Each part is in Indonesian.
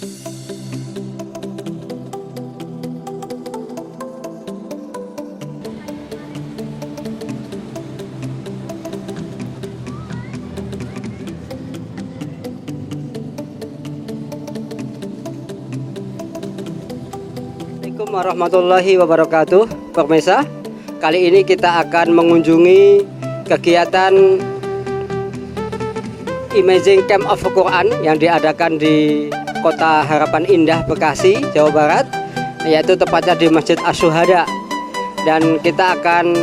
Assalamualaikum warahmatullahi wabarakatuh. Pemirsa, kali ini kita akan mengunjungi kegiatan Imaging Camp of Quran yang diadakan di Kota Harapan Indah, Bekasi, Jawa Barat, yaitu tepatnya di Masjid Asy-Syuhada. Dan kita akan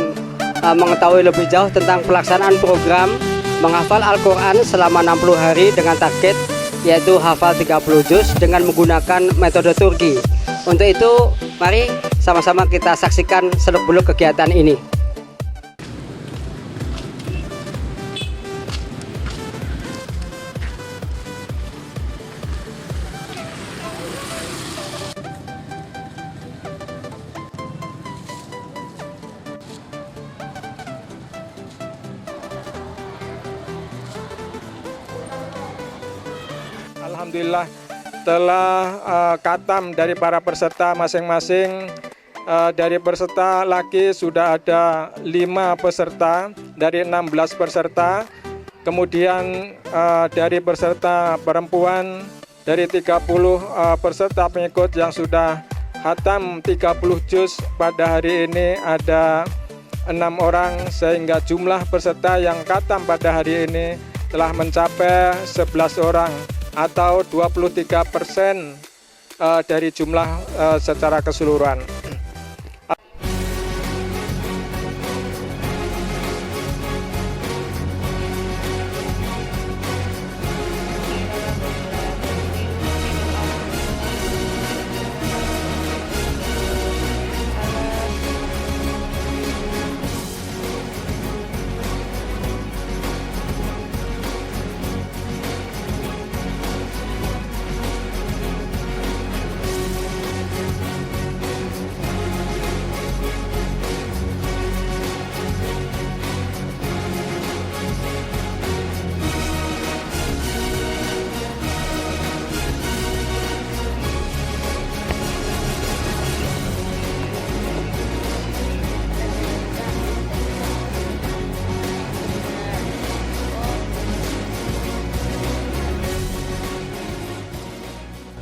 mengetahui lebih jauh tentang pelaksanaan program menghafal Al-Quran selama 60 hari dengan target yaitu hafal 30 juz dengan menggunakan metode Turki. Untuk itu, mari sama-sama kita saksikan seluk-beluk kegiatan ini. Alhamdulillah telah khatam dari para peserta masing-masing. Dari peserta laki sudah ada 5 peserta dari 16 peserta. Kemudian dari peserta perempuan dari 30 peserta pengikut yang sudah khatam 30 juz pada hari ini ada 6 orang, sehingga jumlah peserta yang khatam pada hari ini telah mencapai 11 orang atau 23% dari jumlah secara keseluruhan.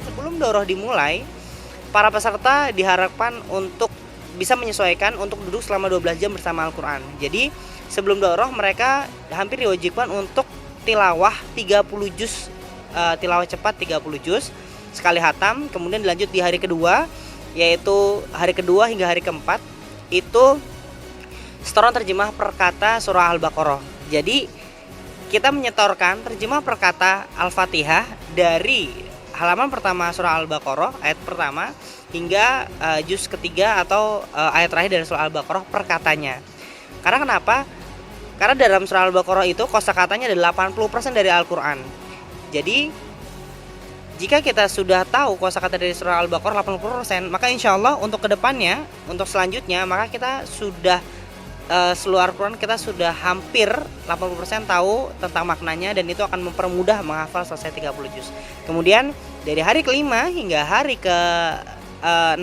Sebelum daurah dimulai, para peserta diharapkan untuk bisa menyesuaikan untuk duduk selama 12 jam bersama Al-Quran. Jadi sebelum daurah mereka hampir diwajibkan untuk tilawah 30 juz, tilawah cepat 30 juz sekali hatam. Kemudian dilanjut di hari kedua, yaitu hari kedua hingga hari keempat itu setoran terjemah per kata surah Al-Baqarah. Jadi kita menyetorkan terjemah per kata Al-Fatihah dari halaman pertama surah Al-Baqarah ayat pertama hingga juz ketiga atau ayat terakhir dari surah Al-Baqarah per katanya. Karena kenapa? Karena dalam surah Al-Baqarah itu kosakatanya ada 80% dari Al-Quran. Jadi jika kita sudah tahu kosakata dari surah Al-Baqarah 80%, maka insya Allah untuk kedepannya, untuk selanjutnya, maka kita sudah seluruh Al-Quran kita sudah hampir 80% tahu tentang maknanya, dan itu akan mempermudah menghafal selesai 30 juz. Kemudian dari hari kelima hingga hari ke 60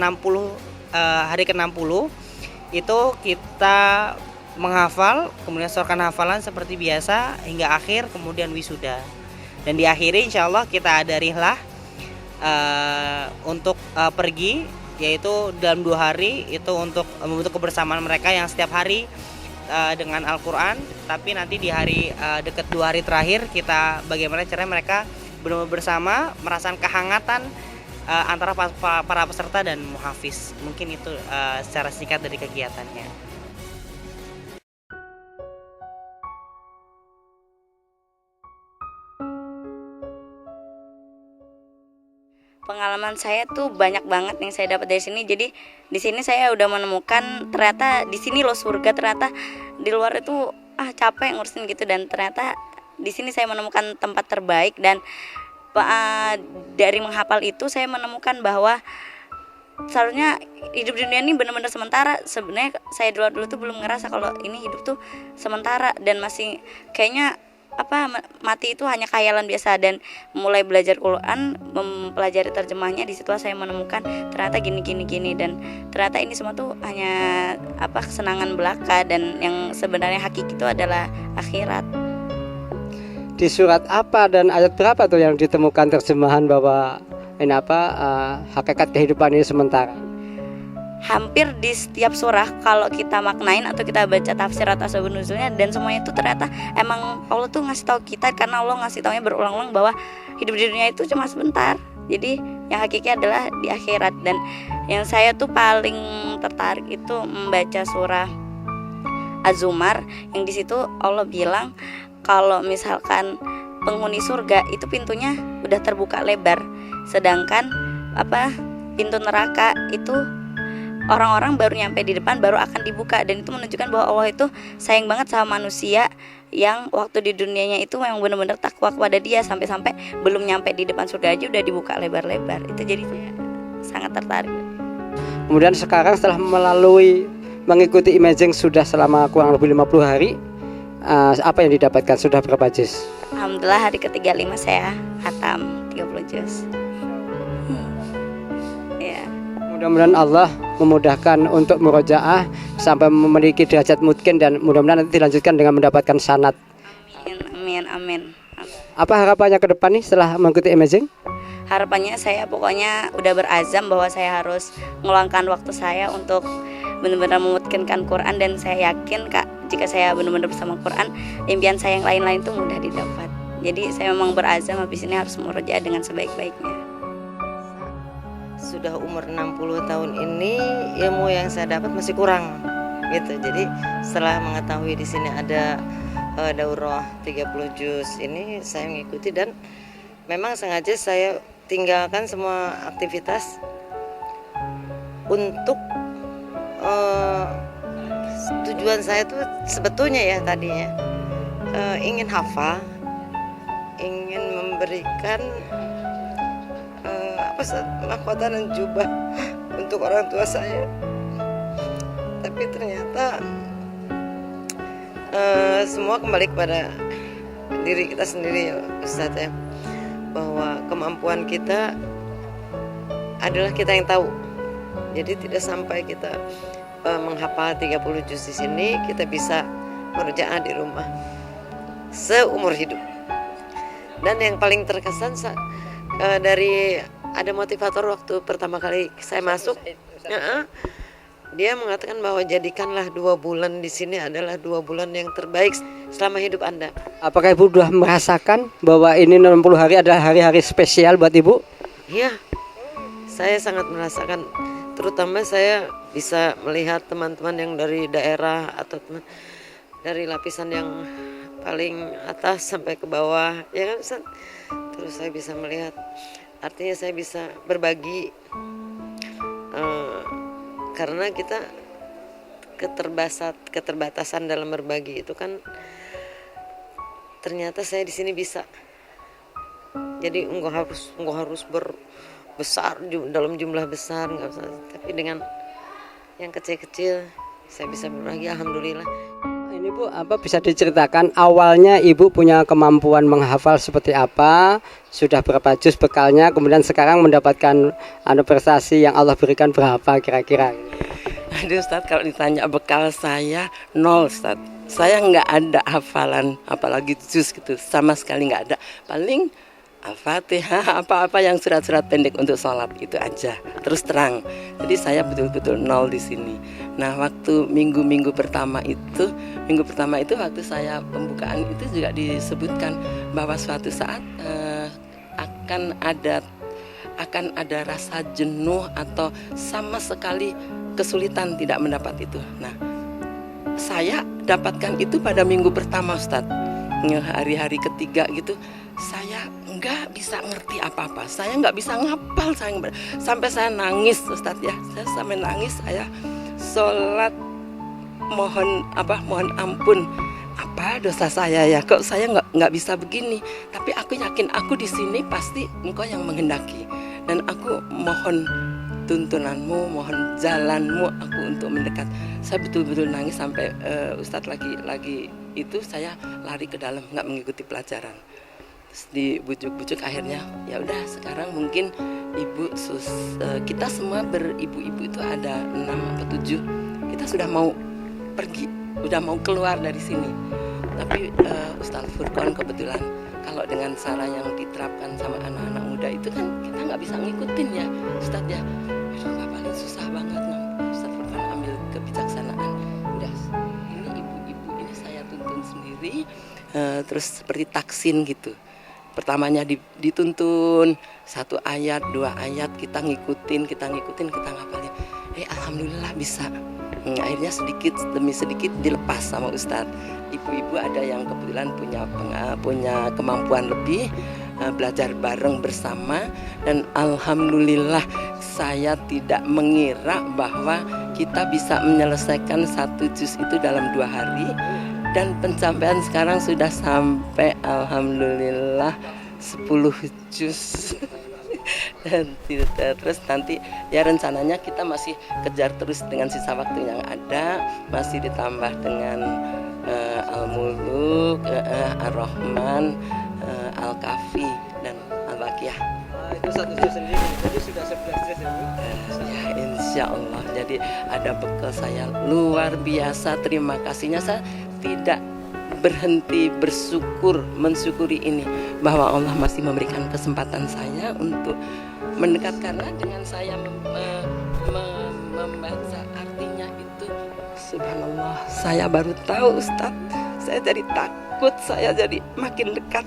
itu kita menghafal, kemudian setorkan hafalan seperti biasa hingga akhir, kemudian wisuda. Dan diakhiri insya Allah kita ada rihlah untuk pergi, yaitu dalam 2 hari itu untuk membentuk kebersamaan mereka yang setiap hari dengan Al-Quran. Tapi nanti di hari dekat 2 hari terakhir kita bagaimana caranya mereka benar-benar bersama merasakan kehangatan antara para peserta dan muhafiz. Mungkin itu secara singkat dari kegiatannya. Pengalaman saya tuh banyak banget yang saya dapat dari sini. Jadi di sini saya udah menemukan ternyata di sini loh surga, ternyata di luar itu capek ngurusin gitu, dan ternyata di sini saya menemukan tempat terbaik. Dan dari menghafal itu saya menemukan bahwa seharusnya hidup di dunia ini benar-benar sementara. Sebenarnya saya dulu tuh belum ngerasa kalau ini hidup tuh sementara, dan masih kayaknya mati itu hanya khayalan biasa. Dan mulai belajar Quran, mempelajari terjemahnya, disitulah saya menemukan ternyata gini, dan ternyata ini semua tuh hanya kesenangan belaka, dan yang sebenarnya hakiki itu adalah akhirat. Di surat apa dan ayat berapa tuh yang ditemukan terjemahan bahwa ini hakikat kehidupan ini sementara? Hampir di setiap surah kalau kita maknain atau kita baca tafsir atau asbabun nuzulnya, dan semuanya itu ternyata emang Allah tuh ngasih tahu kita, karena Allah ngasih taunya berulang-ulang bahwa hidup di dunia itu cuma sebentar. Jadi yang hakiki adalah di akhirat. Dan yang saya tuh paling tertarik itu membaca surah Az-Zumar, yang di situ Allah bilang kalau misalkan penghuni surga itu pintunya udah terbuka lebar, sedangkan pintu neraka itu orang-orang baru nyampe di depan baru akan dibuka. Dan itu menunjukkan bahwa Allah itu sayang banget sama manusia yang waktu di dunianya itu memang benar-benar takwa kepada Dia, sampai-sampai belum nyampe di depan surga aja udah dibuka lebar-lebar. Itu jadi saya sangat tertarik. Kemudian sekarang setelah mengikuti imaging sudah selama kurang lebih 50 hari, apa yang didapatkan? Sudah berapa juz? Alhamdulillah hari ke-35 saya khatam 30 juz. Ya. Mudah-mudahan Allah memudahkan untuk murojaah sampai memiliki derajat mungkin, dan mudah-mudahan nanti dilanjutkan dengan mendapatkan sanad. Amin. Apa harapannya ke depan nih setelah mengikuti imaging? Harapannya saya pokoknya udah berazam bahwa saya harus meluangkan waktu saya untuk benar-benar memutkinkan Quran, dan saya yakin jika saya benar-benar bersama Quran, impian saya yang lain-lain itu mudah didapat. Jadi saya memang berazam habis ini harus murojaah dengan sebaik-baiknya. Sudah umur 60 tahun ini ilmu yang saya dapat masih kurang gitu. Jadi setelah mengetahui di sini ada daurah 30 juz ini, saya mengikuti, dan memang sengaja saya tinggalkan semua aktivitas untuk tujuan saya tuh sebetulnya ya tadinya ingin hafal, ingin memberikan mahkota dan jubah untuk orang tua saya. Tapi ternyata semua kembali kepada diri kita sendiri ya Ustaz ya, bahwa kemampuan kita adalah kita yang tahu. Jadi tidak sampai kita menghafal 30 juz di sini, kita bisa murojaah di rumah seumur hidup. Dan yang paling terkesan dari ada motivator waktu pertama kali saya masuk, dia mengatakan bahwa jadikanlah 2 bulan di sini adalah 2 bulan yang terbaik selama hidup Anda. Apakah Ibu sudah merasakan bahwa ini 60 hari adalah hari-hari spesial buat Ibu? Iya, saya sangat merasakan. Terutama saya bisa melihat teman-teman yang dari daerah atau dari lapisan yang paling atas sampai ke bawah, ya kan Ustaz? Terus saya bisa melihat, artinya saya bisa berbagi, karena kita keterbatasan dalam berbagi itu kan ternyata saya di sini bisa. Jadi enggak harus besar dalam jumlah besar, enggak usah, tapi dengan yang kecil-kecil saya bisa berbagi, alhamdulillah. Ini Bu, bisa diceritakan awalnya Ibu punya kemampuan menghafal seperti apa, sudah berapa juz bekalnya, kemudian sekarang mendapatkan prestasi yang Allah berikan berapa kira-kira? Aduh Ustaz, kalau ditanya bekal saya 0 Ustaz. Saya nggak ada hafalan, apalagi juz gitu, sama sekali nggak ada. Paling Al-Fatihah, apa-apa yang surat-surat pendek untuk sholat itu aja. Terus terang. Jadi saya betul-betul 0 di sini. Nah, waktu minggu pertama itu waktu saya pembukaan itu juga disebutkan bahwa suatu saat akan ada rasa jenuh atau sama sekali kesulitan tidak mendapat itu. Nah, saya dapatkan itu pada minggu pertama Ustadz. Hari-hari ketiga gitu saya nggak bisa ngerti apa-apa, saya nggak bisa ngapal, sampai saya nangis Ustadz ya, saya sampai nangis, saya sholat mohon ampun, apa dosa saya ya, kok saya nggak bisa begini, tapi aku yakin aku di sini pasti Engkau yang menghendaki, dan aku mohon tuntunanmu, mohon jalanmu aku untuk mendekat. Saya betul-betul nangis sampai Ustadz lagi itu saya lari ke dalam, nggak mengikuti pelajaran. Terus dibujuk-bujuk, akhirnya ya udah sekarang mungkin ibu kita semua beribu-ibu itu ada 6 atau 7, kita sudah mau pergi, udah mau keluar dari sini. Tapi Ustadz Furqon kebetulan kalau dengan cara yang diterapkan sama anak-anak muda itu kan kita nggak bisa ngikutin ya Ustadz ya. Aduh ngapalin susah banget. Ustadz Furqon ambil kebijaksanaan, udah ini ibu-ibu ini saya tuntun sendiri, terus seperti taksin gitu. Pertamanya dituntun 1 ayat, 2 ayat, kita ngikutin, kita ngapalin. Alhamdulillah bisa. Akhirnya sedikit demi sedikit dilepas sama Ustadz. Ibu-ibu ada yang kebetulan punya kemampuan lebih, belajar bareng bersama, dan alhamdulillah saya tidak mengira bahwa kita bisa menyelesaikan 1 juz itu dalam 2 hari. Dan pencapaian sekarang sudah sampai alhamdulillah 10 juz. Dan terus nanti ya rencananya kita masih kejar terus dengan sisa waktu yang ada, masih ditambah dengan Al-Muluk, Ar-Rahman, Al-Kafi, dan Al-Baqiyah. Itu 1 juz sendiri, jadi sudah 11 juz ya. Ya insya Allah, jadi ada bekal saya luar biasa. Terima kasihnya, saya tidak berhenti mensyukuri ini, bahwa Allah masih memberikan kesempatan saya untuk mendekat, karena dengan saya membaca artinya itu, subhanallah, saya baru tahu Ustadz, saya jadi takut, saya jadi makin dekat.